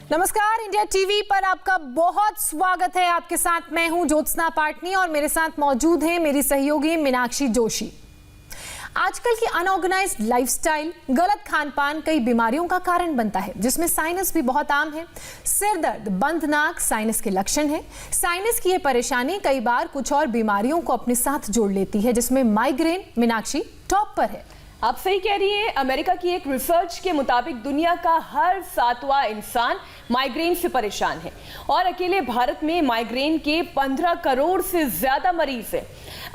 नमस्कार, India TV पर आपका बहुत स्वागत है। आपके साथ मैं हूं ज्योत्सना पाटनी और मेरे साथ मौजूद हैं मेरी सहयोगी मीनाक्षी जोशी। आजकल की अनऑर्गेनाइज्ड लाइफस्टाइल, गलत खान-पान कई बीमारियों का कारण बनता है, जिसमें साइनस भी बहुत आम है। सिर दर्द, बंद नाक साइनस के लक्षण है। साइनस की ये परेशानी कई बार कुछ और बीमारियों को अपने साथ जोड़ लेती है, जिसमें माइग्रेन मीनाक्षी टॉप पर है। आप सही कह रही है। अमेरिका की एक रिसर्च के मुताबिक दुनिया का हर 7वां इंसान माइग्रेन से परेशान है और अकेले भारत में माइग्रेन के 15 करोड़ से ज्यादा मरीज हैं।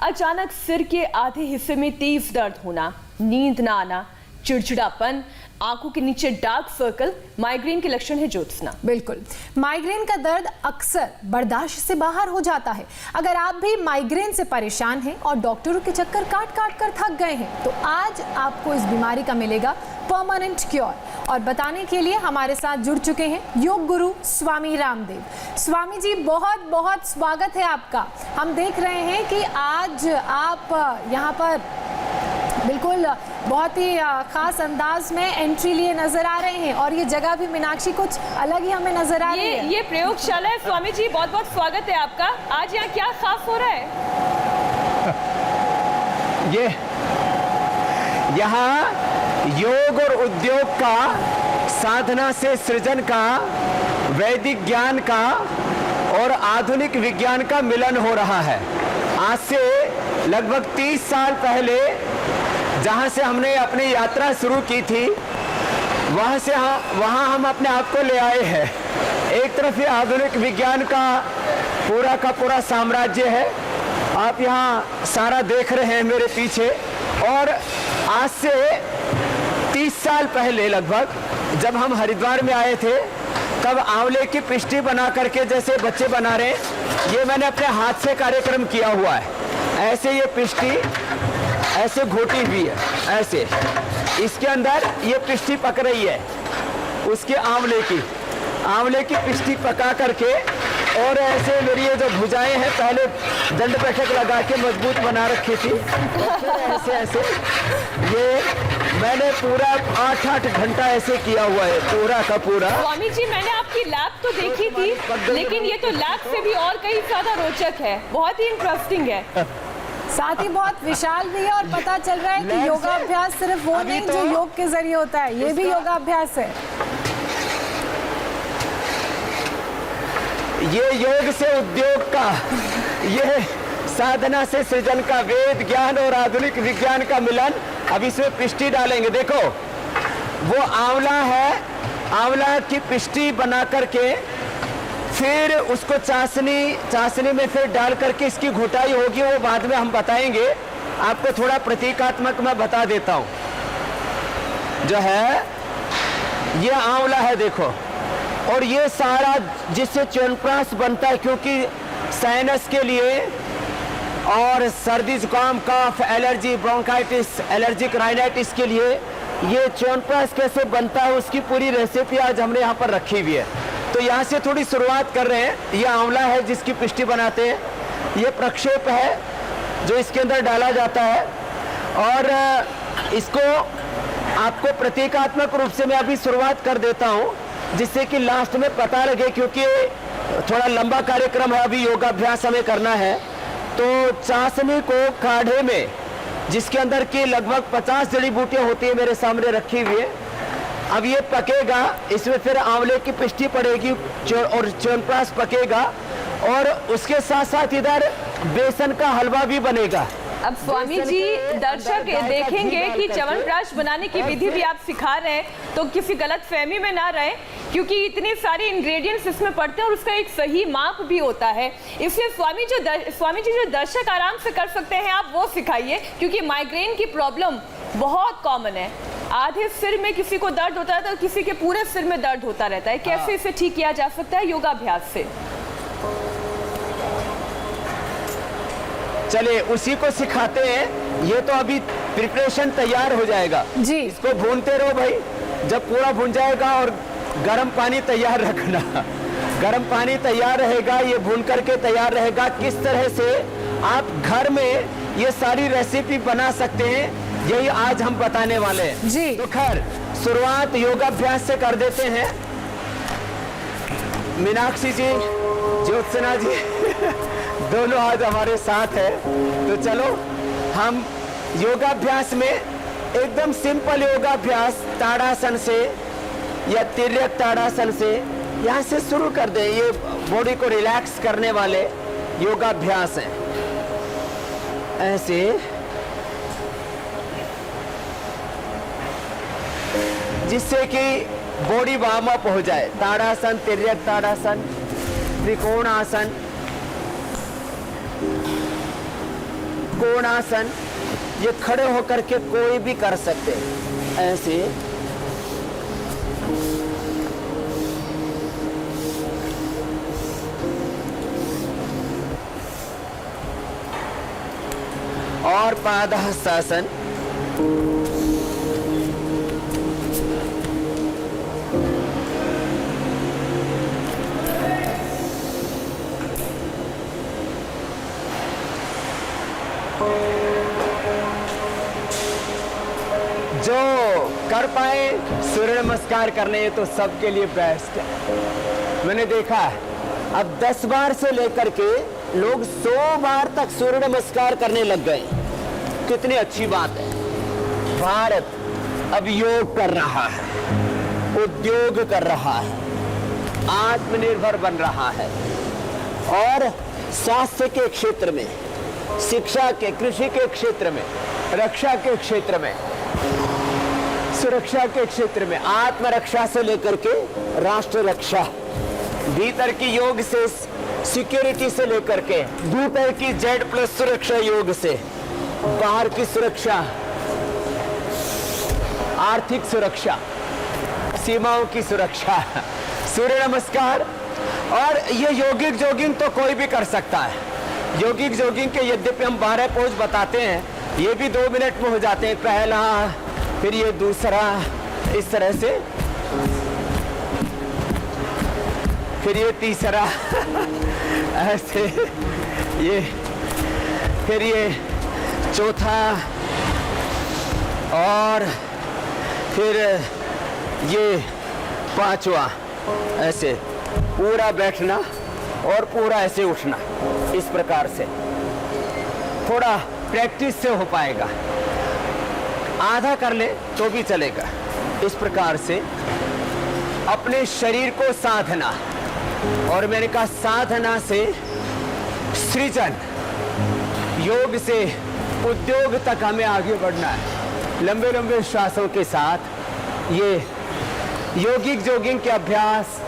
अचानक सिर के आधे हिस्से में तेज दर्द होना, नींद ना आना, चिड़चिड़ापन, आंखों के नीचे डार्क सर्कल माइग्रेन के लक्षण है ज्योत्सना। बिल्कुल, माइग्रेन का दर्द अक्सर बर्दाश्त से बाहर हो जाता है। अगर आप भी माइग्रेन से परेशान हैं और डॉक्टरों के चक्कर काट काट कर थक गए हैं, तो आज आपको इस बीमारी का मिलेगा परमानेंट क्योर। और बताने के लिए हमारे साथ जुड़ चुके हैं योग गुरु स्वामी रामदेव। स्वामी जी, बहुत बहुत स्वागत है आपका। हम देख रहे हैं कि आज आप यहाँ पर बिल्कुल बहुत ही खास अंदाज में एंट्री लिए नजर आ रहे हैं और ये जगह भी मीनाक्षी कुछ अलग ही हमें नजर आ रही है। ये प्रयोगशाला है। स्वामी जी, बहुत बहुत स्वागत है आपका। आज यहाँ क्या खास हो रहा है? ये यहाँ योग और उद्योग का, साधना से सृजन का, वैदिक ज्ञान का और आधुनिक विज्ञान का मिलन हो रहा है। आज से लगभग 30 साल पहले जहाँ से हमने अपनी यात्रा शुरू की थी, वहाँ हम अपने आप को ले आए हैं। एक तरफ ये आधुनिक विज्ञान का पूरा साम्राज्य है, आप यहाँ सारा देख रहे हैं मेरे पीछे। और आज से 30 साल पहले लगभग जब हम हरिद्वार में आए थे, तब आंवले की पिष्टी बना करके, जैसे बच्चे बना रहे हैं, ये मैंने अपने हाथ से कार्यक्रम किया हुआ है। ऐसे ये पिष्टी ऐसे घोटी हुई है, ऐसे इसके अंदर ये पिष्टी पक रही है, उसके आंवले की पिष्टी पका करके। और ऐसे मेरी ये जो भुजाएं हैं, पहले दंड बैठक लगा के मजबूत बना रखी थी, ऐसे ये मैंने पूरा 8-8 घंटा ऐसे किया हुआ है, पूरा का पूरा। स्वामी जी, मैंने आपकी लैब तो देखी थी, लेकिन ये तो लैब से भी और कहीं ज्यादा रोचक है, बहुत ही इंटरेस्टिंग है, साथ ही बहुत विशाल भी है। और पता चल रहा है कि योगाभ्यास सिर्फ वो नहीं जो योग के जरिए होता है, ये भी योगाभ्यास है। ये योग से उद्योग का, ये साधना से सृजन का, वेद ज्ञान और आधुनिक विज्ञान का मिलन। अब इसमें पिष्टी डालेंगे। देखो, वो आंवला है, आंवला की पिष्टी बना करके फिर उसको चाशनी में फिर डाल करके इसकी घुटाई होगी, वो बाद में हम बताएंगे। आपको थोड़ा प्रतीकात्मक मैं बता देता हूं। जो है ये आंवला है, देखो, और ये सारा जिससे च्यवनप्राश बनता है, क्योंकि साइनस के लिए और सर्दी जुकाम, कफ, एलर्जी, ब्रोंकाइटिस, एलर्जिक राइनाइटिस के लिए ये च्यवनप्राश कैसे बनता है, उसकी पूरी रेसिपी आज हमने यहाँ पर रखी हुई है। तो यहाँ से थोड़ी शुरुआत कर रहे हैं। ये आंवला है जिसकी पिष्टी बनाते हैं, ये प्रक्षेप है जो इसके अंदर डाला जाता है। और इसको आपको प्रतीकात्मक रूप से मैं अभी शुरुआत कर देता हूँ, जिससे कि लास्ट में पता लगे, क्योंकि थोड़ा लंबा कार्यक्रम है, अभी योगाभ्यास हमें करना है। तो चाशनी को काढ़े में, जिसके अंदर की लगभग 50 जड़ी बूटियाँ होती है, मेरे सामने रखी हुई है। अब ये पकेगा, इसमें फिर आंवले की पिष्टी पड़ेगी और च्यवनप्राश पकेगा, और उसके साथ साथ इधर बेसन का हलवा भी बनेगा। अब स्वामी जी, दर्शक देखेंगे कि च्यवनप्राश बनाने की विधि भी आप सिखा रहे हैं, तो किसी गलत फहमी में ना रहे, क्योंकि इतने सारे इंग्रेडिएंट्स इसमें पड़ते हैं और उसका एक सही माप भी होता है। इसलिए स्वामी जी जो दर्शक आराम से कर सकते हैं, आप वो सिखाइए, क्योंकि माइग्रेन की प्रॉब्लम बहुत कॉमन है। आधे सिर में किसी को दर्द होता है तो किसी के पूरे सिर में दर्द होता रहता है। कैसे इसे ठीक किया जा सकता है? योगाभ्यास से। चलिए उसी को सिखाते हैं। ये तो अभी प्रिपरेशन तैयार हो जाएगा जी, इसको भूनते रहो भाई, जब पूरा भून जाएगा। और गर्म पानी तैयार रखना, गर्म पानी तैयार रहेगा, ये भून करके तैयार रहेगा। किस तरह से आप घर में ये सारी रेसिपी बना सकते हैं, यही आज हम बताने वाले हैं जी। तो खैर शुरुआत योगाभ्यास से कर देते हैं। मीनाक्षी जी, ज्योत्सना जी दोनों आज हमारे साथ है। तो चलो हम योगाभ्यास में एकदम सिंपल योगाभ्यास ताड़ासन से या तिर्यक ताड़ासन से यहाँ से शुरू कर दें। ये बॉडी को रिलैक्स करने वाले योगाभ्यास हैं। ऐसे जिससे कि बॉडी वार्म अप हो जाए। ताड़ासन, तिर्यक ताड़ासन, त्रिकोणासन, कोणासन, ये खड़े होकर के कोई भी कर सकते हैं। ऐसे और पादहस्तासन, जो कर पाए सूर्य नमस्कार करने, ये तो सबके लिए बेस्ट है। मैंने देखा है अब 10 बार से लेकर के लोग 100 बार तक सूर्य नमस्कार करने लग गए। कितनी अच्छी बात है। भारत अब योग कर रहा है, उद्योग कर रहा है, आत्मनिर्भर बन रहा है और स्वास्थ्य के क्षेत्र में, शिक्षा के, कृषि के क्षेत्र में, रक्षा के क्षेत्र में, सुरक्षा के क्षेत्र में, आत्मरक्षा से लेकर के राष्ट्र रक्षा, भीतर की योग से सिक्योरिटी से लेकर के भीतर की Z+ सुरक्षा योग से, बाहर की सुरक्षा, आर्थिक सुरक्षा, सीमाओं की सुरक्षा, सूर्य नमस्कार। और ये यौगिक जॉगिंग तो कोई भी कर सकता है। यौगिक जॉगिंग के यद्यपि हम 12 पोज बताते हैं, ये भी 2 मिनट में हो जाते हैं। पहला, फिर ये दूसरा, इस तरह से, फिर ये तीसरा ऐसे, ये फिर ये चौथा, और फिर ये 5वां। ऐसे पूरा बैठना और पूरा ऐसे उठना, इस प्रकार से। थोड़ा प्रैक्टिस से हो पाएगा, आधा कर ले तो भी चलेगा। इस प्रकार से अपने शरीर को साधना, और मैंने कहा साधना से सृजन, योग से उद्योग तक हमें आगे बढ़ना है। लंबे लंबे श्वासों के साथ ये यौगिक जॉगिंग के अभ्यास,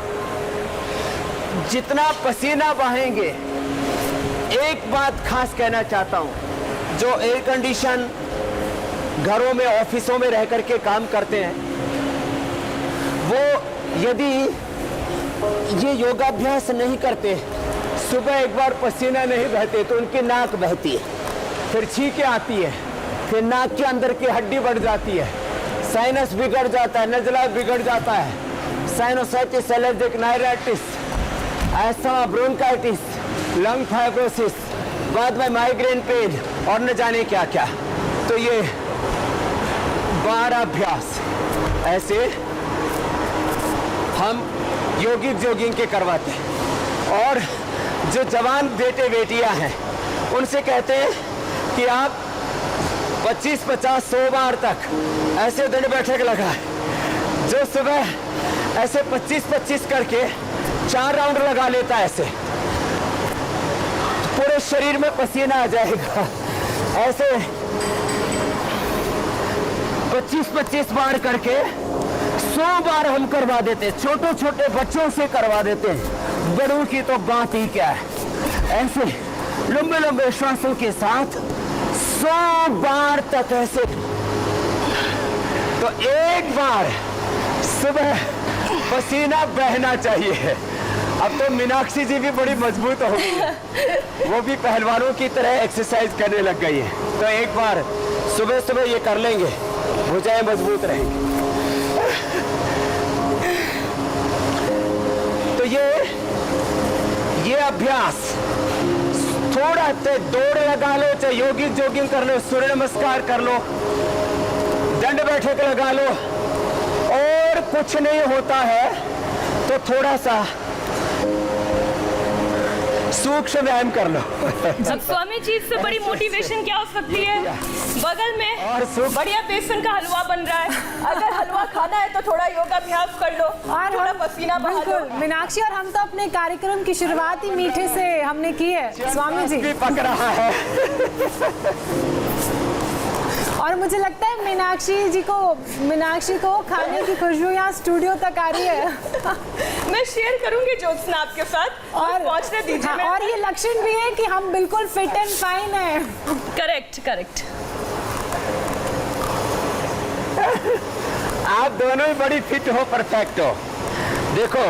जितना पसीना बहाएंगे। एक बात खास कहना चाहता हूं, जो एयर कंडीशन घरों में, ऑफिसों में रह करके काम करते हैं, वो यदि ये योगाभ्यास नहीं करते, सुबह एक बार पसीना नहीं बहते तो उनकी नाक बहती है, फिर छींकें आती है, फिर नाक के अंदर की हड्डी बढ़ जाती है, साइनस बिगड़ जाता है, नजला बिगड़ जाता है, sinusitis, allergic rhinitis, asthma, bronchitis, lung fibrosis, बाद में माइग्रेन पेन और न जाने क्या क्या। तो ये 12 अभ्यास ऐसे हम यौगिक जॉगिंग के करवाते हैं। और जो जवान बेटे बेटियां हैं, उनसे कहते हैं कि आप 25, 50, 100 बार तक ऐसे दंड बैठक लगाए। जो सुबह ऐसे 25-25 करके 4 राउंड लगा लेता है, ऐसे पूरे शरीर में पसीना आ जाएगा। ऐसे 25-25 बार करके 100 बार हम करवा देते हैं। छोटे छोटे बच्चों से करवा देते हैं, बड़ों की तो बात ही क्या है। ऐसे लंबे लंबे श्वासों के साथ 100 बार तक ऐसे। तो एक बार सुबह पसीना बहना चाहिए। अब तो मीनाक्षी जी भी बड़ी मजबूत हो गई है, वो भी पहलवानों की तरह एक्सरसाइज करने लग गई है। तो एक बार सुबह सुबह ये कर लेंगे, भुजाएं मजबूत रहेंगी। तो ये अभ्यास थोड़ा दौड़ लगा लो, चाहे यौगिक जॉगिंग कर लो, सूर्य नमस्कार कर लो, दंड बैठक लगा लो, और कुछ नहीं होता है तो थोड़ा सा सूक्ष्म व्यायाम कर लो। अब स्वामी जी इससे बड़ी मोटिवेशन क्या हो सकती है? बगल में और बढ़िया बेसन का हलवा बन रहा है, अगर हलवा खाना है तो थोड़ा योगाभ्यास कर लो और थोड़ा पसीना बहा लो। बिल्कुल मीनाक्षी, और हम तो अपने कार्यक्रम की शुरुआत ही मीठे से हमने की है स्वामी जी। भी पक रहा है। और मुझे लगता है मीनाक्षी को खाने की खुशबू यहाँ स्टूडियो तक आ रही है। मैं शेयर करूंगी ज्योत्सना आपके साथ और पहुंचने दीजिए। हाँ, और ये लक्षण भी है कि हम बिल्कुल फिट एंड फाइन है। करेक्ट। आप दोनों ही बड़ी फिट हो, परफेक्ट हो। देखो,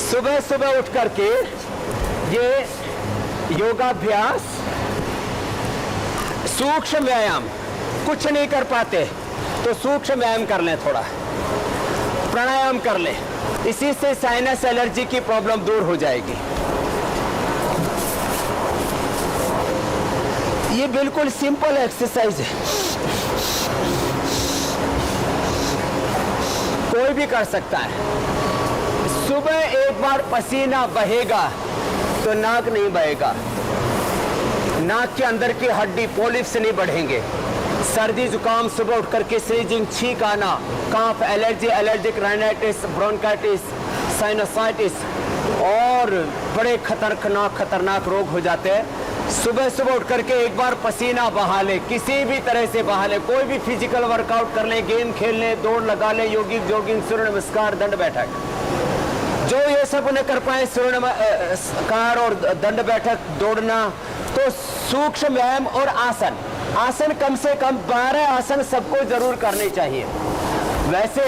सुबह सुबह उठ करके ये योगाभ्यास, सूक्ष्म व्यायाम, कुछ नहीं कर पाते तो सूक्ष्म व्यायाम कर लें, थोड़ा प्राणायाम कर लें, इसी से साइनस एलर्जी की प्रॉब्लम दूर हो जाएगी। ये बिल्कुल सिंपल एक्सरसाइज है, कोई भी कर सकता है। सुबह एक बार पसीना बहेगा तो नाक नहीं बहेगा, नाक के अंदर की हड्डी पॉलिप्स नहीं बढ़ेंगे। सर्दी जुकाम, सुबह उठ करके स्नीजिंग, छींक आना, cough, allergy, allergic rhinitis, bronchitis, sinusitis और बड़े खतरनाक रोग हो जाते हैं। सुबह सुबह उठ करके एक बार पसीना बहा ले, किसी भी तरह से बहा ले, कोई भी फिजिकल वर्कआउट कर ले, गेम खेल ले, दौड़ लगा ले, जॉगिंग, सूर्य नमस्कार, दंड बैठक, जो ये सब उन्हें कर पाए, सूर्य नमस्कार और दंड बैठक, दौड़ना, तो सूक्ष्म व्यायाम और आसन कम से कम 12 आसन सबको जरूर करने चाहिए। वैसे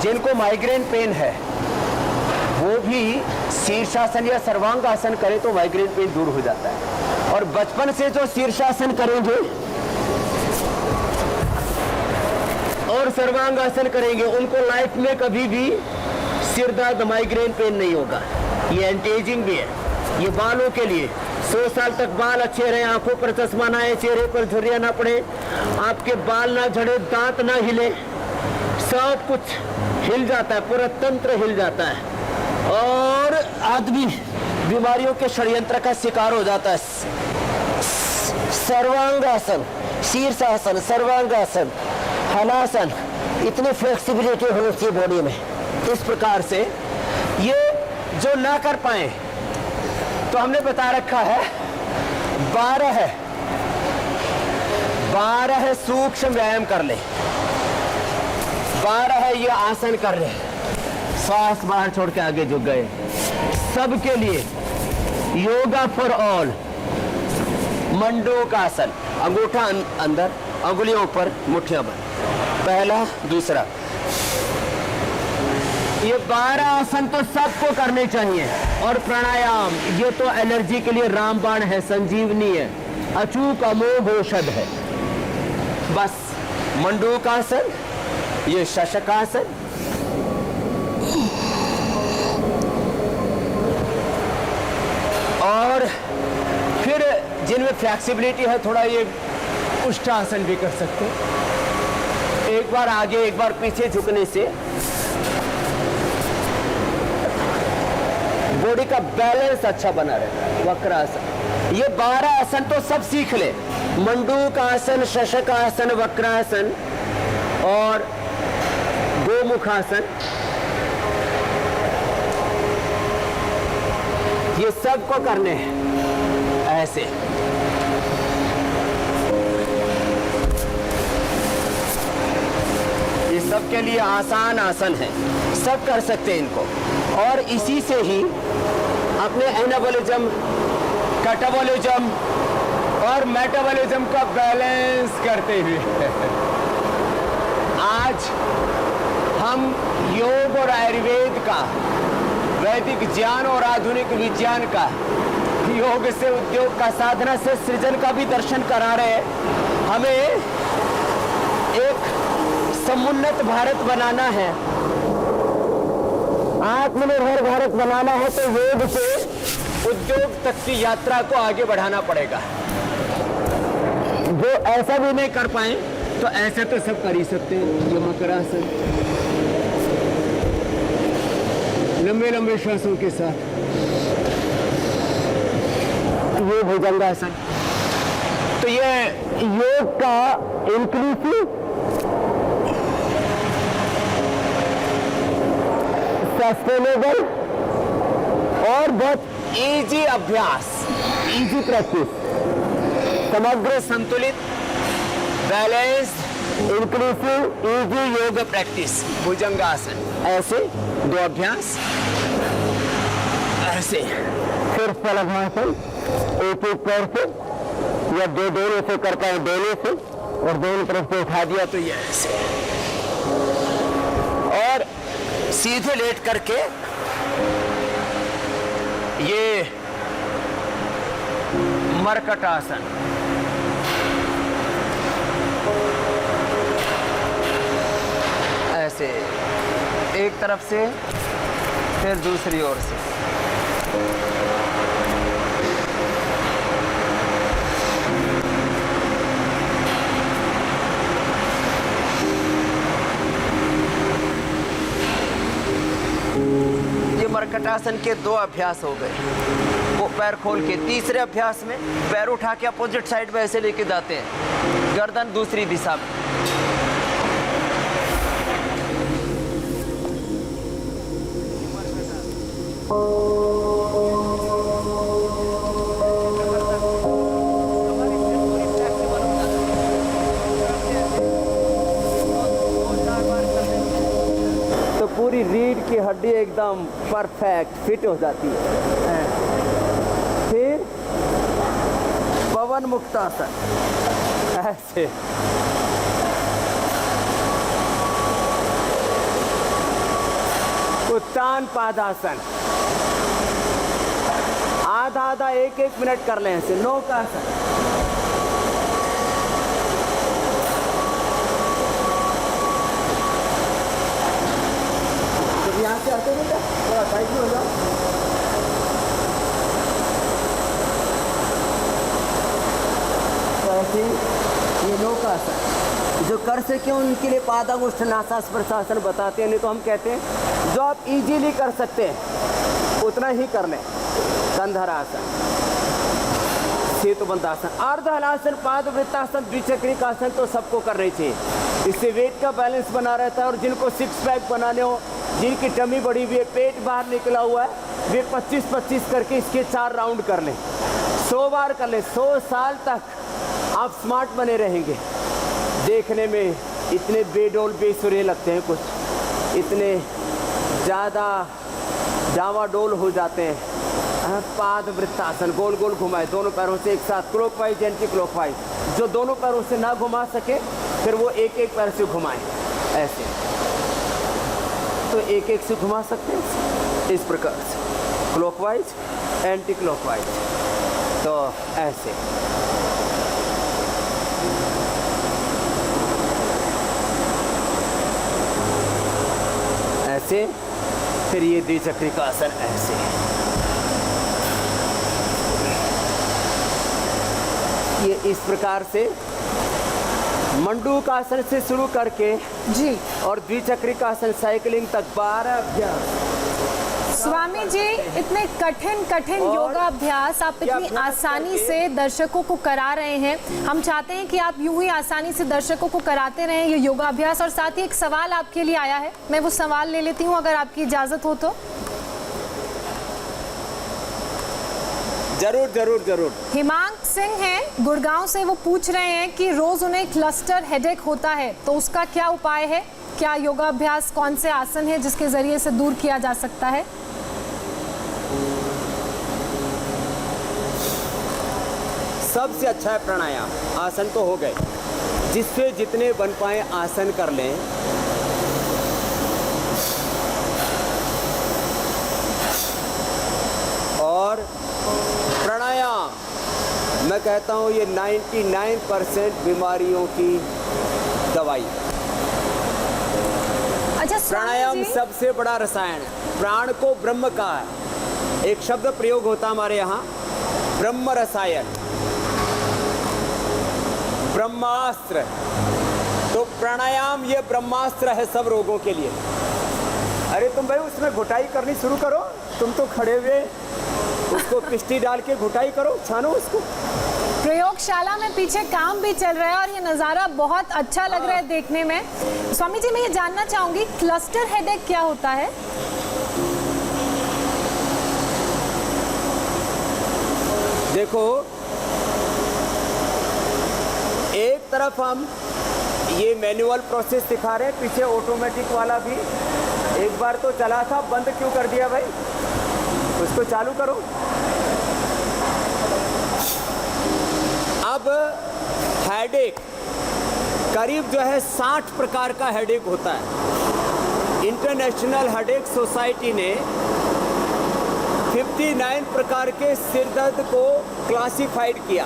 जिनको माइग्रेन पेन है वो भी शीर्षासन या सर्वांगासन करे तो माइग्रेन पेन दूर हो जाता है। और बचपन से जो शीर्षासन करेंगे और सर्वांगासन करेंगे उनको लाइफ में कभी भी सिर दर्द, माइग्रेन पेन नहीं होगा। ये एंटी एजिंग भी है, ये बालों के लिए 100 साल तक बाल अच्छे रहे, आंखों पर चश्मा ना आए, चेहरे पर झुर्रियां ना पड़े, आपके बाल ना झड़े, दांत ना हिले, सब कुछ हिल जाता है, पूरा तंत्र हिल जाता है और आदमी बीमारियों के षड्यंत्र का शिकार हो जाता है। सर्वांगासन, शीर्षासन, सर्वांगासन, हलासन, इतनी फ्लेक्सिबिलिटी होनी चाहिए बॉडी में। इस प्रकार से ये जो ना कर पाए तो हमने बता रखा है 12 सूक्ष्म व्यायाम कर ले, 12 ये आसन कर ले, श्वास बाहर छोड़ के आगे झुक गए। सबके लिए योगा फॉर ऑल, मंडूकासन, अंगूठा अंदर, अंगुलियों ऊपर, मुट्ठियां बंद, पहला, दूसरा। ये 12 आसन तो सबको करने चाहिए। और प्राणायाम, ये तो एलर्जी के लिए रामबाण है, संजीवनी है, अचूक अमोघ औषध है। बस मंडूकासन, ये शशकासन, और फिर जिनमें फ्लेक्सिबिलिटी है थोड़ा, ये उष्टासन भी कर सकते हैं। एक बार आगे एक बार पीछे झुकने से बॉडी का बैलेंस अच्छा बना रहता है। वक्रासन, ये 12 आसन तो सब सीख ले, मंडूकासन, शशकासन, वक्रासन और गोमुखासन, ये सबको करने हैं ऐसे। ये सबके लिए आसान आसन है, सब कर सकते हैं इनको। और इसी से ही अपने एनाबॉलिज्म, कैटाबॉलिज्म और मेटाबॉलिज्म का बैलेंस करते हुए आज हम योग और आयुर्वेद का, वैदिक ज्ञान और आधुनिक विज्ञान का, योग से उद्योग का, साधना से सृजन का भी दर्शन करा रहे हैं। हमें एक समुन्नत भारत बनाना है, आत्मनिर्भर भारत बनाना है, तो योग से उद्योग तक की यात्रा को आगे बढ़ाना पड़ेगा। जो ऐसा भी नहीं कर पाए तो ऐसे तो सब कर ही सकते हैं। ये मकरासन, लंबे लंबे श्वासों के साथ। ये भुजंगासन। तो ये योग का इंक्लूसिव, सस्टेनेबल और बहुत इजी अभ्यास, इजी प्रैक्टिस, समग्र संतुलित बैलेंस्ड इंक्लूसिव इजी योग प्रैक्टिस भुजंगासन। ऐसे 2 अभ्यास, ऐसे फिर पलघासन, एक एक पैर से या दोनों से कर पाए, दोनों से, और दोनों तरफ से उठा दिया तो ये ऐसे, और सीधे लेट करके ये मरकटासन। ऐसे एक तरफ से फिर दूसरी ओर से। ये मरकटासन के 2 अभ्यास हो गए। वो पैर खोल के तीसरे अभ्यास में पैर उठा के अपोजिट साइड में ऐसे लेके जाते हैं, गर्दन दूसरी दिशा में। तो पूरी रीढ़ की हड्डी एकदम परफेक्ट फिट हो जाती है। फिर पवन मुक्तासन, ऐसे उत्तान पादासन, आधा आधा 1-1 मिनट कर लें ऐसे। नौकासन, तो यहाँ से आते बेटा थोड़ा साइड में हो जाओ। तो ऐसे ये नौकासन जो कर सके उनके लिए पादांगुष्ठ नासास्पर्शासन बताते हैं। नहीं तो हम कहते हैं जो आप इजीली कर सकते हैं उतना ही कर लें। कंधरासन, सेतुबंधासन, अर्ध हलासन, पाद वृत्तासन, द्विचक्रिकासन तो सबको करनी चाहिए। इससे वेट का बैलेंस बना रहता है। और जिनको 6 पैक बनाने हो, जिनकी टमी बढ़ी हुई है, पेट बाहर निकला हुआ है, वे 25-25 करके इसके 4 राउंड कर लें। 100 बार कर लें। 100 साल तक आप स्मार्ट बने रहेंगे। देखने में इतने बेडोल बेसुरे लगते हैं, कुछ इतने ज़्यादा डावाडोल हो जाते हैं। पाद वृत्तासन, गोल गोल घुमाए दोनों पैरों से एक साथ, क्लॉकवाइज एंटी क्लॉकवाइज। जो दोनों पैरों से ना घुमा सके फिर वो एक एक पैर से घुमाए ऐसे। तो एक एक से घुमा सकते हैं इस प्रकार से, क्लॉकवाइज एंटी क्लॉकवाइज। तो ऐसे ऐसे, फिर ये द्विचक्रिकासन ऐसे। ये इस प्रकार से मंडूकासन से शुरू करके जी और द्विचक्रिकासन साइकिलिंग तक 12 अभ्यास। स्वामी जी, इतने कठिन कठिन योगा अभ्यास आप इतनी आसानी से दर्शकों को करा रहे हैं। हम चाहते हैं कि आप यूं ही आसानी से दर्शकों को कराते रहें ये योगा अभ्यास। और साथ ही एक सवाल आपके लिए आया है, मैं वो सवाल ले लेती हूं अगर आपकी इजाजत हो तो। जरूर जरूर जरूर। हिमांक सिंह हैं गुड़गांव से, वो पूछ रहे हैं कि रोज उन्हें क्लस्टर हेडेक होता है तो उसका क्या उपाय है? क्या योगा अभ्यास, कौन से आसन है जिसके जरिए से दूर किया जा सकता है? सबसे अच्छा है प्राणायाम। आसन तो हो गए, जिससे जितने बन पाए आसन कर लें। और प्राणायाम मैं कहता हूँ ये 99% बीमारियों की दवाई। अच्छा, प्राणायाम सबसे बड़ा रसायन है। प्राण को ब्रह्म का है, एक शब्द प्रयोग होता हमारे यहाँ, ब्रह्म रसायन, ब्रह्मास्त्र। तो प्राणायाम ये ब्रह्मास्त्र है सब रोगों के लिए। अरे तुम भाई उसमें घुटाई करनी शुरू करो, तुम तो खड़े हुए, उसको पिष्टी डाल के घुटाई करो, छानो उसको। प्रयोगशाला में पीछे काम भी चल रहा है और ये नज़ारा बहुत अच्छा लग रहा है देखने में। स्वामी जी, मैं ये जानना चाहूंगी क्लस्टर हेडेक क्या होता है? देखो, एक तरफ हम ये मैनुअल प्रोसेस दिखा रहे हैं, पीछे ऑटोमेटिक वाला भी एक बार तो चला था, बंद क्यों कर दिया भाई? उसको चालू करो। अब हेडेक करीब जो है 60 प्रकार का हेडेक होता है। इंटरनेशनल हेडेक सोसाइटी ने 59 प्रकार के सिर दर्द को क्लासिफाइड किया।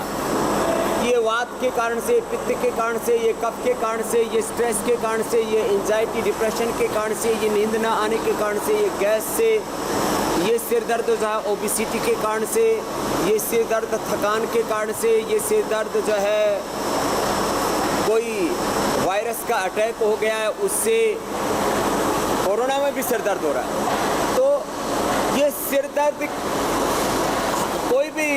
ये वात के कारण से, पित्त के कारण से, ये कफ के कारण से, ये स्ट्रेस के कारण से, ये एंजाइटी डिप्रेशन के कारण से, ये नींद ना आने के कारण से, ये गैस से, ये सिर दर्द जो है ओबेसिटी के कारण से, ये सिर दर्द थकान के कारण से, ये सिर दर्द जो है कोई वायरस का अटैक हो गया है उससे, कोरोना में भी सिर दर्द हो रहा है। तो ये सिर दर्द कोई भी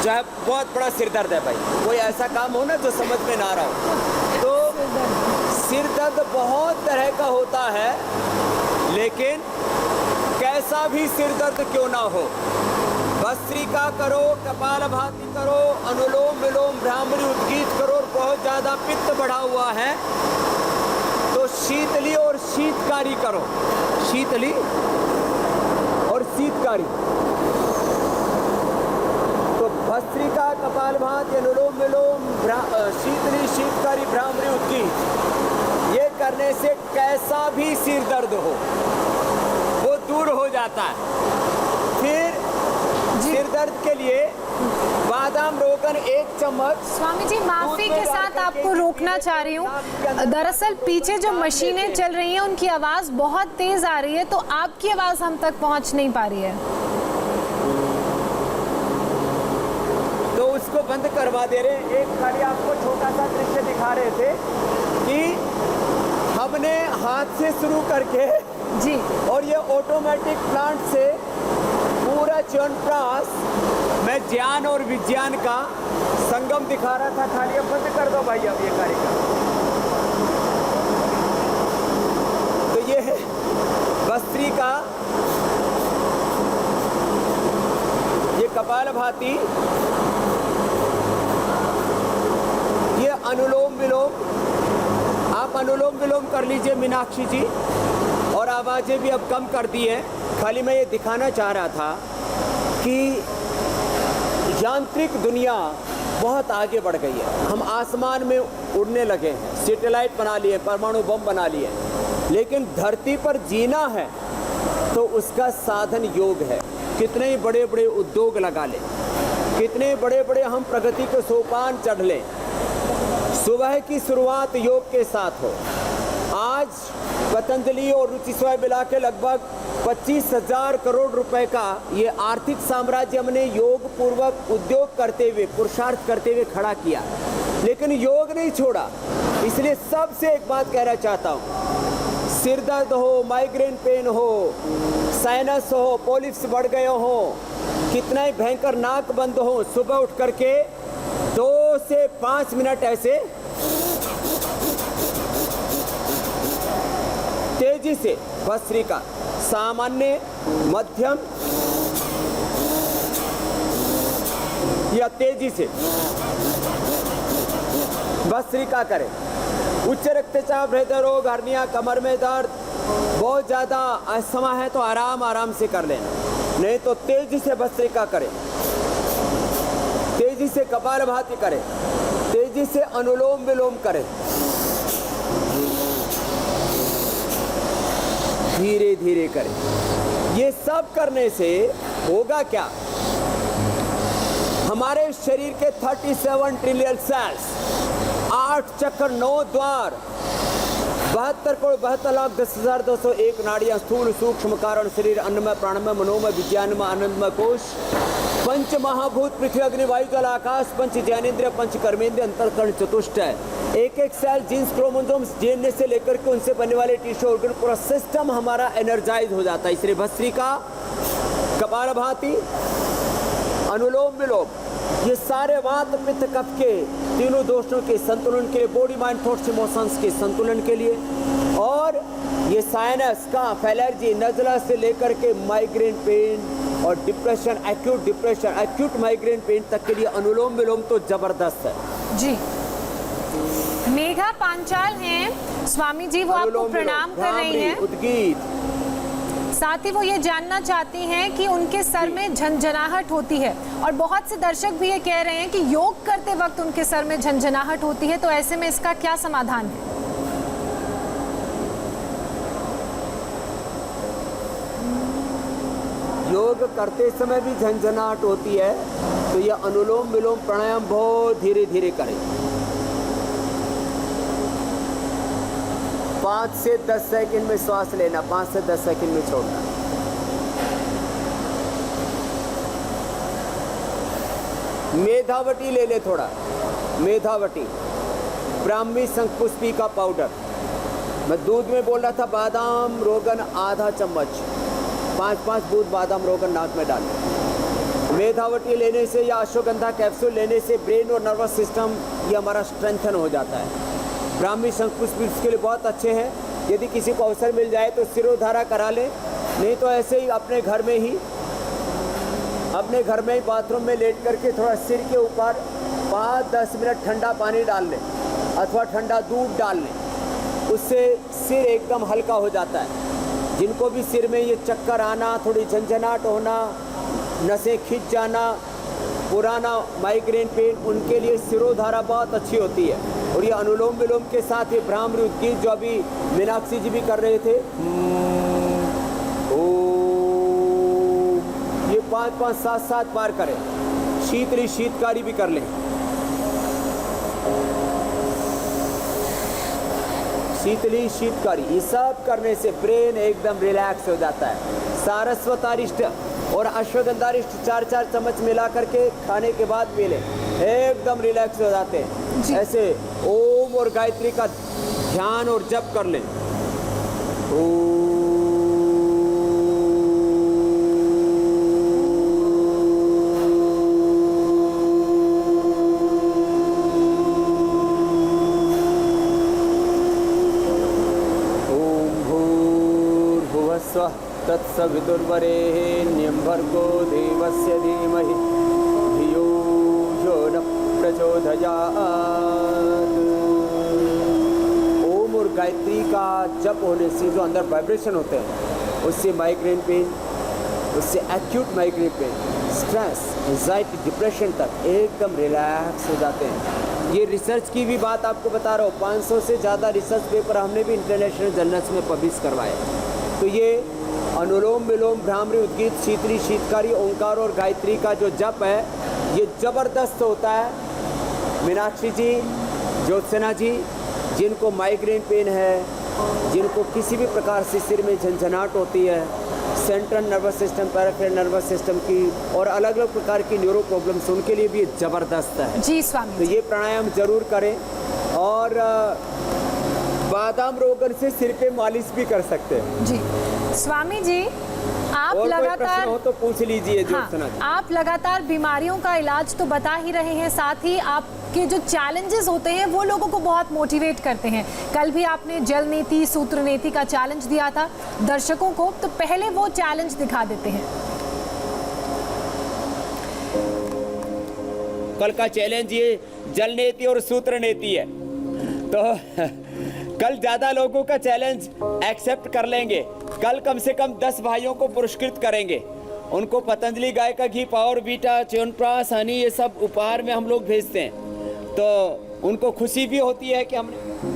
जो है बहुत बड़ा सिर दर्द है भाई, कोई ऐसा काम हो ना जो समझ में ना आ रहा हो। तो सिर दर्द बहुत तरह का होता है, लेकिन कैसा भी सिर दर्द क्यों ना हो, भस्त्रिका करो, कपालभाति करो, अनुलोम विलोम भ्रामरी उद्गीत करो, और बहुत ज़्यादा पित्त बढ़ा हुआ है तो शीतली और शीतकारी करो, शीतली और शीतकारी। तो भस्त्रिका, कपालभाति, अनुलोम विलोम, शीतली, शीतकारी, भ्रामरी उद्गीत, ये करने से कैसा भी सिर दर्द हो वो दूर हो जाता है। फिर सिर दर्द के लिए बादाम रोगन 1 चम्मच। स्वामी जी, माफी के साथ आपको रोकना चाह रही हूँ। दरअसल पीछे जो मशीनें चल रही हैं उनकी आवाज़ बहुत तेज आ रही है, तो आपकी आवाज़ हम तक पहुँच नहीं पा रही है। तो उसको बंद करवा दे रहे हैं। एक खाली आपको छोटा सा दृश्य दिखा रहे थे कि हमने हाथ से शुरू करके जी, और ये ऑटोमेटिक प्लांट से पूरा च्यवनप्राश में ज्ञान और विज्ञान का संगम दिखा रहा था। खाली अब बंद कर दो भाई अब ये कार्यक्रम। तो ये है भस्त्रिका, ये कपालभाति, ये अनुलोम विलोम। आप अनुलोम विलोम कर लीजिए मीनाक्षी जी, और आवाज़ें भी अब कम कर दी हैं। खाली मैं ये दिखाना चाह रहा था कि यांत्रिक दुनिया बहुत आगे बढ़ गई है। हम आसमान में उड़ने लगे हैं, सैटेलाइट बना लिए, परमाणु बम बना लिए, लेकिन धरती पर जीना है तो उसका साधन योग है। कितने ही बड़े बड़े उद्योग लगा लें, कितने बड़े बड़े हम प्रगति के सोपान चढ़ लें, सुबह की शुरुआत योग के साथ हो। आज पतंजलि और रुचि सोया मिला के लगभग 25,000 करोड़ रुपए का ये आर्थिक साम्राज्य हमने योग पूर्वक उद्योग करते हुए, पुरुषार्थ करते हुए खड़ा किया, लेकिन योग नहीं छोड़ा। इसलिए सबसे एक बात कहना चाहता हूँ, सिर दर्द हो, माइग्रेन पेन हो, साइनस हो, पॉलिप्स बढ़ गए हो, कितना ही भयंकर नाक बंद हो, सुबह उठ करके 2 से 5 मिनट ऐसे तेजी से भस्त्रिका, सामान्य, मध्यम या तेजी से भस्त्रिका करें। उच्च रक्तचाप, हृदय रोग, हर्निया, कमर में दर्द, बहुत ज़्यादा अस्थमा है तो आराम आराम से कर लेना, नहीं तो तेजी से भस्त्रिका करें, तेजी से कपालभाति करें, तेजी से अनुलोम विलोम करें, धीरे धीरे करें। ये सब करने से होगा क्या, हमारे शरीर के 37 ट्रिलियन सेल्स, 8 चक्र, 9 द्वार, 72 करोड़ 72,10,201 नाड़ियाँ, स्थूल सूक्ष्म कारण शरीर, अन्नमय, प्राणमय, मनोमय, विज्ञानमय, आनंदमय कोश, पंच महाभूत पृथ्वी अग्नि वायु जल आकाश, पंच ज्ञानेंद्रिय, पंच कर्मेंद्रिय, अंतःकरण चतुष्ट है। एक एक सेल, जीन्स, क्रोमोसोम्स, डीएनए से लेकर के उनसे बनने वाले टिश्यू ऑर्गन, पूरा सिस्टम हमारा एनर्जाइज हो जाता है। इसलिए भस्त्रिका, कपालभाति, अनुलोम विलोम, ये सारे वात पित्त कफ के तीनों दोषों के संतुलन के लिए, बॉडी माइंड थॉट्स इमोशंस के संतुलन के लिए, और ये साइनस कफ एलर्जी नजला से लेकर के माइग्रेन पेन और डिप्रेशन, एक्यूट माइग्रेन पेन तक के लिए अनुलोम विलोम तो जबरदस्त है जी। मेघा पांचाल हैं स्वामी जी, वो आपको प्रणाम कर रही हैं। उद्गीत, साथ ही वो ये जानना चाहती हैं कि उनके सर में झंझनाहट होती है, और बहुत से दर्शक भी ये कह रहे हैं कि योग करते वक्त उनके सर में झंझनाहट होती है, तो ऐसे में इसका क्या समाधान है? योग करते समय भी झंझनाहट होती है तो ये अनुलोम विलोम प्राणायाम बहुत धीरे धीरे करें। 5 से 10 सेकंड में श्वास लेना, 5 से 10 सेकंड में छोड़ना। मेधावटी ले ले थोड़ा, मेधावटी, ब्राह्मी शंखपुष्पी का पाउडर। मैं दूध में बोल रहा था बादाम रोगन आधा चम्मच, 5-5 बूंद बादाम रोगन नाक में डालें। मेधावटी लेने से या अश्वगंधा कैप्सूल लेने से ब्रेन और नर्वस सिस्टम ये हमारा स्ट्रेंथन हो जाता है। ब्राह्मी शंखपुष्प इसके लिए बहुत अच्छे हैं। यदि किसी को अवसर मिल जाए तो सिरोधारा करा ले, नहीं तो ऐसे ही अपने घर में ही बाथरूम में लेट करके थोड़ा सिर के ऊपर 5-10 मिनट ठंडा पानी डाल लें अथवा ठंडा दूध डाल लें, उससे सिर एकदम हल्का हो जाता है। जिनको भी सिर में ये चक्कर आना, थोड़ी झंझनाहट होना, नसें खिंच जाना, पुराना माइग्रेन पेन, उनके लिए सिरोधारा बहुत अच्छी होती है। और ये अनुलोम विलोम के साथ ये भ्रामरी उद्गीत जो अभी मीनाक्षी जी भी कर रहे थे, ये 5-5, 7-7 बार करें। शीतली शीतकारी भी कर लें। शीतली शीतकारी, ये सब करने से ब्रेन एकदम रिलैक्स हो जाता है। सारस्वतारिष्ट और अश्वगंधारिष्ट 4-4 चम्मच मिला करके खाने के बाद पी लें, एकदम रिलैक्स हो जाते हैं। ऐसे ओम और गायत्री का ध्यान और जप कर लें। तत्सवितुर्वरेण्यं भर्गो देवस्य धीमहि धियो यो न प्रचोदयात्। ओम और गायत्री का जप होने से जो अंदर वाइब्रेशन होते हैं, उससे माइग्रेन पेन, उससे acute migraine pain, stress, anxiety, depression तक एकदम रिलैक्स हो जाते हैं। ये रिसर्च की भी बात आपको बता रहा हूँ, 500 से ज़्यादा रिसर्च पेपर हमने भी इंटरनेशनल जर्नल्स में पब्लिश करवाए। तो ये अनुलोम विलोम, भ्रामरी उद्गीत, शीतली शीतकारी, ओंकार और गायत्री का जो जप है ये ज़बरदस्त होता है। मीनाक्षी जी, ज्योत्सना जी, जिनको माइग्रेन पेन है, जिनको किसी भी प्रकार से सिर में झंझनाहट होती है, central nervous system, peripheral nervous system की और अलग अलग प्रकार की न्यूरो प्रॉब्लम्स, उनके लिए भी ये ज़बरदस्त है। जी स्वामी। तो ये प्राणायाम जरूर करें। और बादाम रोगन से सिर पे मालिश भी कर सकते हैं। जी स्वामी जी, आप और लगातार कोई प्रश्न हो तो पूछ लीजिए। हाँ, आप लगातार बीमारियों का इलाज तो बता ही रहे हैं, साथ ही आपके जो चैलेंजेस होते हैं वो लोगों को बहुत मोटिवेट करते हैं। कल भी आपने जल नीति, सूत्र नीति का चैलेंज दिया था दर्शकों को, तो पहले वो चैलेंज दिखा देते हैं। कल का चैलेंज ये जल नीति और सूत्र नीति है। तो कल ज्यादा लोगों का चैलेंज एक्सेप्ट कर लेंगे। कल कम से कम 10 भाइयों को पुरस्कृत करेंगे। उनको पतंजलि गाय का घी, पावर बीटा, च्यवनप्राश, हनी, ये सब उपहार में हम लोग भेजते हैं। तो उनको खुशी भी होती है कि हमने।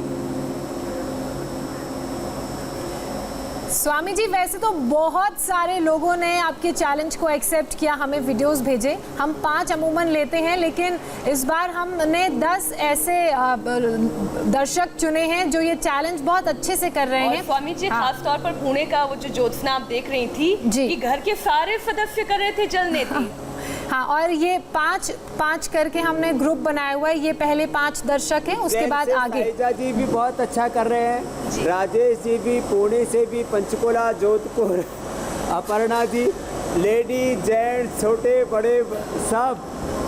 स्वामी जी, वैसे तो बहुत सारे लोगों ने आपके चैलेंज को एक्सेप्ट किया, हमें वीडियोस भेजे। हम 5 अमूमन लेते हैं, लेकिन इस बार हमने 10 ऐसे दर्शक चुने हैं जो ये चैलेंज बहुत अच्छे से कर रहे हैं। स्वामी जी, हाँ। खास तौर पर पुणे का वो जो ज्योत्सना आप देख रही थी जी। कि घर के सारे सदस्य कर रहे थे जल नीति। हाँ, और ये पांच करके हमने ग्रुप बनाया हुआ है। ये पहले 5 दर्शक हैं, उसके बाद आगे। साइजा जी भी बहुत अच्छा कर रहे हैं, राजेश जी भी, पुणे से भी, पंचकुला, जोधपुर, अपर्णा जी, लेडी जेंट्स छोटे बड़े सब,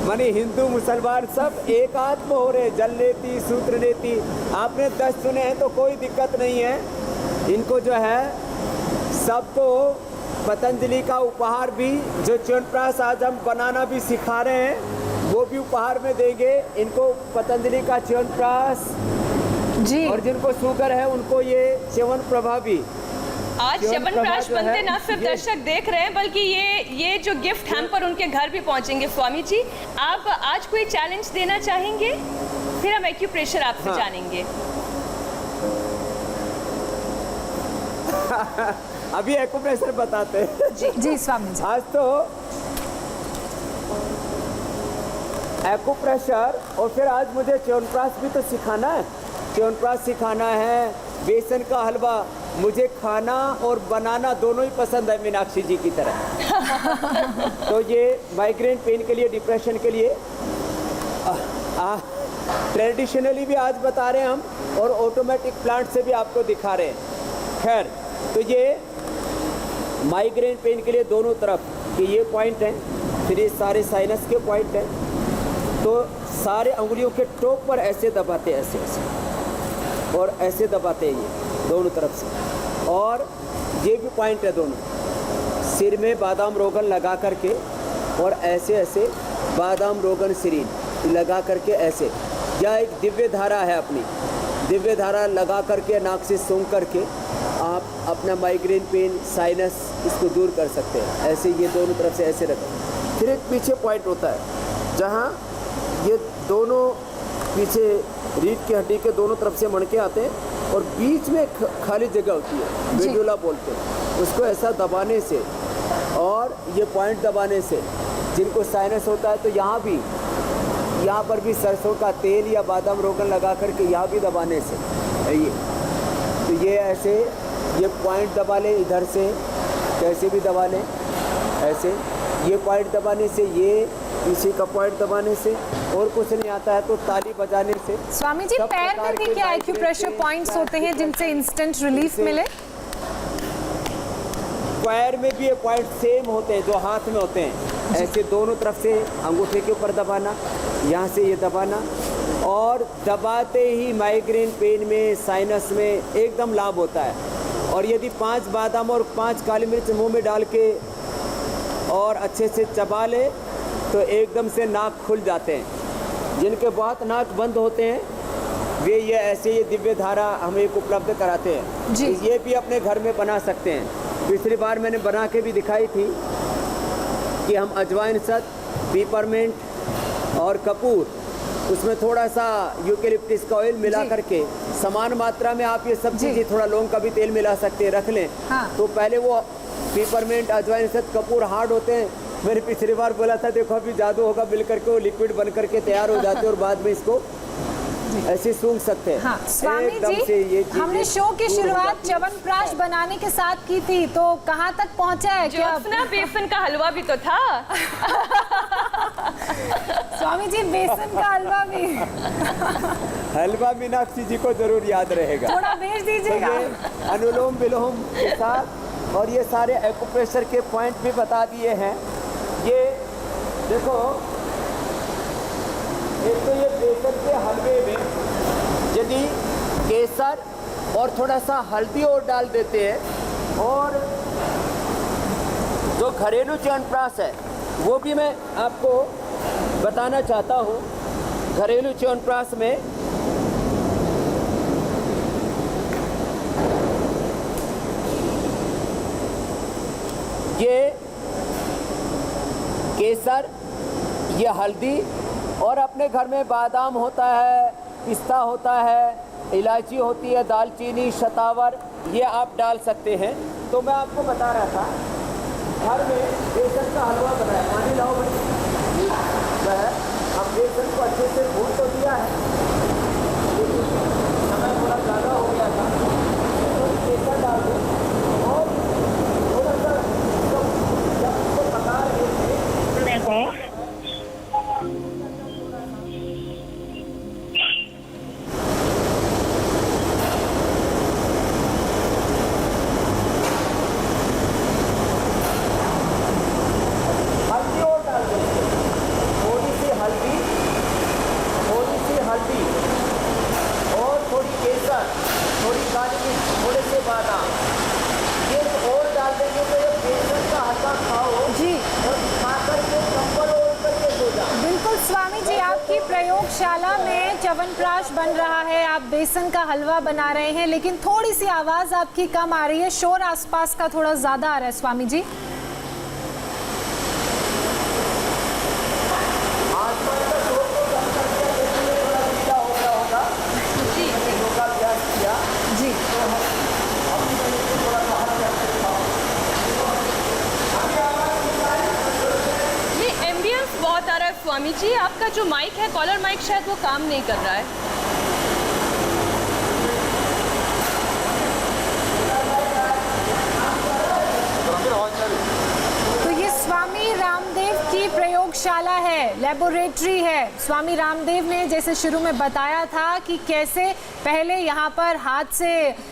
मानी हिंदू मुसलमान सब एक आत्म हो रहे। जल नेति, सूत्र नेति, आपने 10 चुने हैं तो कोई दिक्कत नहीं है। इनको जो है सबको पतंजलि का उपहार भी, जो च्यवनप्राश आज हम बनाना भी सिखा रहे हैं, वो भी उपहार में देंगे इनको। पतंजलि का च्यवनप्राश जी, और जिनको शुगर है उनको ये च्यवनप्रभा भी। आज च्यवनप्राश बनते ना सिर्फ दर्शक देख रहे हैं, बल्कि ये जो गिफ्ट हैम्पर उनके घर भी पहुंचेंगे। स्वामी जी, आप आज कोई चैलेंज देना चाहेंगे? फिर हम एक्यूप्रेशर आपसे जानेंगे। अभी एक्यूप्रेशर बताते हैं। जी स्वामी जी। आज तो एक्यूप्रेशर और फिर आज मुझे च्यवनप्राश भी तो सिखाना है। च्यवनप्राश सिखाना है, बेसन का हलवा मुझे खाना और बनाना दोनों ही पसंद है, मीनाक्षी जी की तरह। तो ये माइग्रेन पेन के लिए, डिप्रेशन के लिए ट्रेडिशनली भी आज बता रहे हैं हम, और ऑटोमेटिक प्लांट से भी आपको दिखा रहे हैं। खैर, तो ये माइग्रेन पेन के लिए दोनों तरफ के ये पॉइंट हैं, फिर ये सारे साइनस के पॉइंट हैं। तो सारे अंगुलियों के टॉप पर ऐसे दबाते, ऐसे ऐसे और ऐसे दबाते हैं ये दोनों तरफ से। और ये भी पॉइंट है दोनों, सिर में बादाम रोगन लगा करके और ऐसे ऐसे बादाम रोगन सिरीन लगा करके ऐसे, या एक दिव्य धारा है अपनी, दिव्य धारा लगा करके नाक से सूंघ करके आप अपना माइग्रेन पेन, साइनस इसको दूर कर सकते हैं। ऐसे ये दोनों तरफ से ऐसे रखें। फिर एक पीछे पॉइंट होता है जहाँ ये दोनों पीछे रीढ़ की हड्डी के दोनों तरफ से मणके आते हैं और बीच में खाली जगह होती है, मेडुला बोलते हैं। उसको ऐसा दबाने से और ये पॉइंट दबाने से, जिनको साइनस होता है तो यहाँ पर भी सरसों का तेल या बादाम रोगन लगा करके यहाँ भी दबाने से ये, तो ये ऐसे ये पॉइंट दबा लें, इधर से कैसे भी दबा लें ऐसे, ये पॉइंट दबाने से, ये पीछे का पॉइंट दबाने से, और कुछ नहीं आता है तो ताली बजाने से। स्वामी जी, पैर में भी क्या एक्यूप्रेशर पॉइंट्स होते हैं जिनसे इंस्टेंट रिलीफ मिले? पैर में भी ये पॉइंट सेम होते हैं जो हाथ में होते हैं, ऐसे दोनों तरफ से अंगूठे के ऊपर दबाना, यहाँ से ये दबाना, और दबाते ही माइग्रेन पेन में, साइनस में एकदम लाभ होता है। और यदि 5 बादाम और 5 काली मिर्च मुंह में डाल के और अच्छे से चबा ले तो एकदम से नाक खुल जाते हैं। जिनके बहुत नाक बंद होते हैं वे ये ऐसे ये दिव्य धारा हमें एक उपलब्ध कराते हैं जी। ये भी अपने घर में बना सकते हैं। पिछली बार मैंने बना के भी दिखाई थी कि हम अजवाइन, शहद, पीपरमेंट और कपूर, उसमें थोड़ा सा यूकेलिप्टस का ऑयल मिला करके समान मात्रा में आप ये सब चीज़ें, थोड़ा लौंग का भी तेल मिला सकते हैं, रख लें। तो पहले वो पीपरमेंट, अजवाइन, शहद, कपूर हार्ड होते हैं। मैंने पिछली बार बोला था देखो अभी जादू होगा, मिल करके वो लिक्विड बन करके तैयार हो जाते हैं और बाद में इसको ऐसे सूंघ सकते हैं। हाँ, स्वामी जी, हमने शो की शुरुआत च्यवनप्राश बनाने के साथ की थी, तो कहाँ तक पहुँचा है? क्या अपना बेसन का हलवा भी तो था। स्वामी जी, बेसन का हलवा भी हलवा मीनाक्षी जी को जरूर याद रहेगा, थोड़ा भेज दीजिएगा। अनुलोम विलोम के साथ और ये सारे एक्यूप्रेशर के पॉइंट भी बता दिए हैं। ये देखो, एक तो ये बेसन के हलवे में यदि केसर और थोड़ा सा हल्दी और डाल देते हैं, और जो घरेलू च्यवनप्राश है वो भी मैं आपको बताना चाहता हूँ। घरेलू च्यवनप्राश में ये केसर, ये हल्दी, और अपने घर में बादाम होता है, पिस्ता होता है, इलायची होती है, दालचीनी, शतावर, ये आप डाल सकते हैं। तो मैं आपको बता रहा था घर में बेसन का हलवा बनाया, पानी लाओ भाई, वह अब बेसन को अच्छे से भून तो दिया है, समय थोड़ा ज़्यादा हो गया था, तो केसर डाल दो और थोड़ा सा जब उसको पका रहे थे च्यवनप्राश बन रहा है, आप बेसन का हलवा बना रहे हैं, लेकिन थोड़ी सी आवाज आपकी कम आ रही है, शोर आसपास का थोड़ा ज्यादा आ रहा है स्वामी जी। जी बहुत आ रहा है स्वामी जी, आपका जो माइक है, कॉलर माइक, शायद वो काम नहीं कर रहा है। तो ये स्वामी रामदेव की प्रयोगशाला है, लेबोरेटरी है। स्वामी रामदेव ने जैसे शुरू में बताया था कि कैसे पहले यहाँ पर हाथ से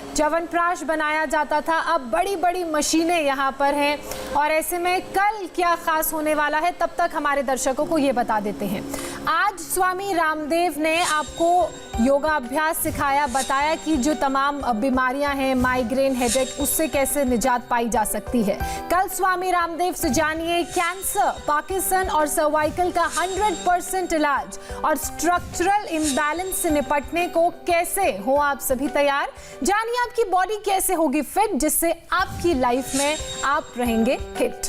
च्यवनप्राश बनाया जाता था, अब बड़ी बड़ी मशीनें यहाँ पर हैं। और ऐसे में कल क्या खास होने वाला है, तब तक हमारे दर्शकों को ये बता देते हैं। आज स्वामी रामदेव ने आपको योगाभ्यास सिखाया, बताया कि जो तमाम बीमारियां हैं, माइग्रेन, हेडेक, उससे कैसे निजात पाई जा सकती है। कल स्वामी रामदेव से जानिए कैंसर, पार्किंसन और सर्वाइकल का 100% इलाज और स्ट्रक्चरल इम्बैलेंस से निपटने को कैसे हो आप सभी तैयार। जानिए आपकी बॉडी कैसे होगी फिट, जिससे आपकी लाइफ में आप रहेंगे हिट।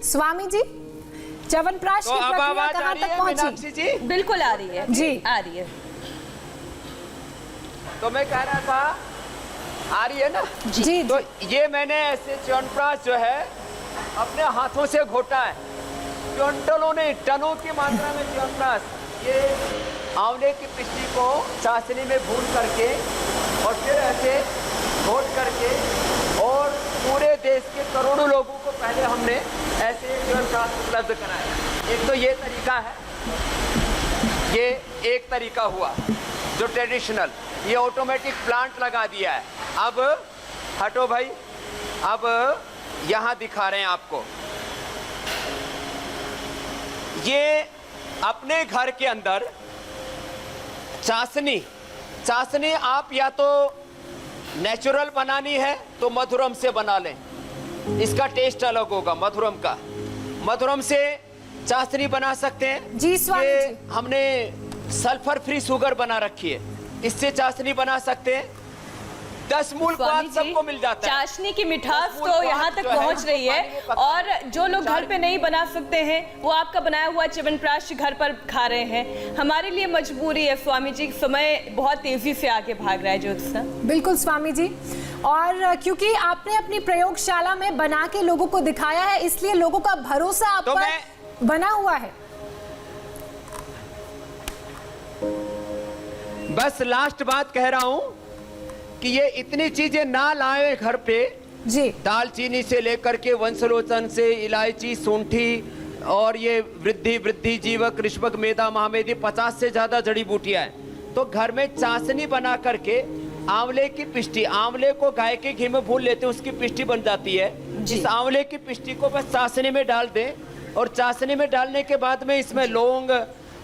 स्वामी जी, च्यवनप्राश की प्रक्रिया कहां तक पहुंची? जी बिल्कुल आ रही है जी, आ रही है। तो मैं कह रहा था, आ रही है ना जी। तो ये मैंने ऐसे च्यवनप्राश जो है अपने हाथों से घोटा है, क्विंटलों ने, टनों की मात्रा में च्यवनप्राश। ये आंवले की पिस्ती को चाशनी में भून करके और फिर ऐसे घोट करके, और पूरे देश के करोड़ों लोगों को पहले हमने ऐसे च्यवनप्राश उपलब्ध कराया। एक तो ये तरीका है, ये एक तरीका हुआ जो ट्रेडिशनल, ये ऑटोमेटिक प्लांट लगा दिया है। अब हटो भाई, अब यहाँ दिखा रहे हैं आपको, ये अपने घर के अंदर चाशनी आप या तो नेचुरल बनानी है तो मधुरम से बना लें, इसका टेस्ट अलग होगा मधुरम का। मधुरम से चाशनी बना सकते हैं जी स्वामी जी। हमने सल्फर फ्री शुगर बना रखी है, इससे चाशनी बना सकते हैं। 10 मूल स्वाद सबको मिल जाता है। चाशनी की मिठास तो यहाँ तक पहुँच रही है, और जो लोग घर पे नहीं बना सकते हैं वो आपका बनाया हुआ च्यवनप्राश घर पर खा रहे हैं। हमारे लिए मजबूरी है स्वामी जी, समय बहुत तेजी से आगे भाग रहा है ज्योत्सना। बिल्कुल स्वामी जी, और क्योंकि आपने अपनी प्रयोगशाला में बना के लोगों को दिखाया है, इसलिए लोगों का भरोसा आप तो पर बना हुआ है। बस लास्ट बात कह रहा हूं कि ये इतनी चीजें ना लाए घर पे जी। दालचीनी से लेकर के वंशलोचन से इलायची, सूंठी और ये वृद्धि जीवक, रिश्वक, मेधा, महामेधी, 50 से ज्यादा जड़ी बूटियां हैं। तो घर में चाशनी बना करके आंवले की पिष्टी, आंवले को गाय के घी में भून लेते हैं, उसकी पिष्टी बन जाती है। इस आंवले की पिष्टी को बस चाशनी में डाल दें, और चाशनी में डालने के बाद में इसमें लौंग,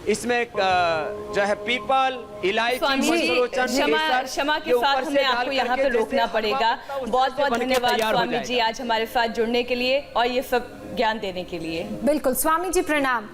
इसमें जो है पीपल, इलायची, क्षमा के साथ हमें आपको यहाँ पे रोकना पड़ेगा। बहुत बहुत धन्यवाद स्वामी जी आज हमारे साथ जुड़ने के लिए और ये सब ज्ञान देने के लिए। बिल्कुल स्वामी जी, प्रणाम।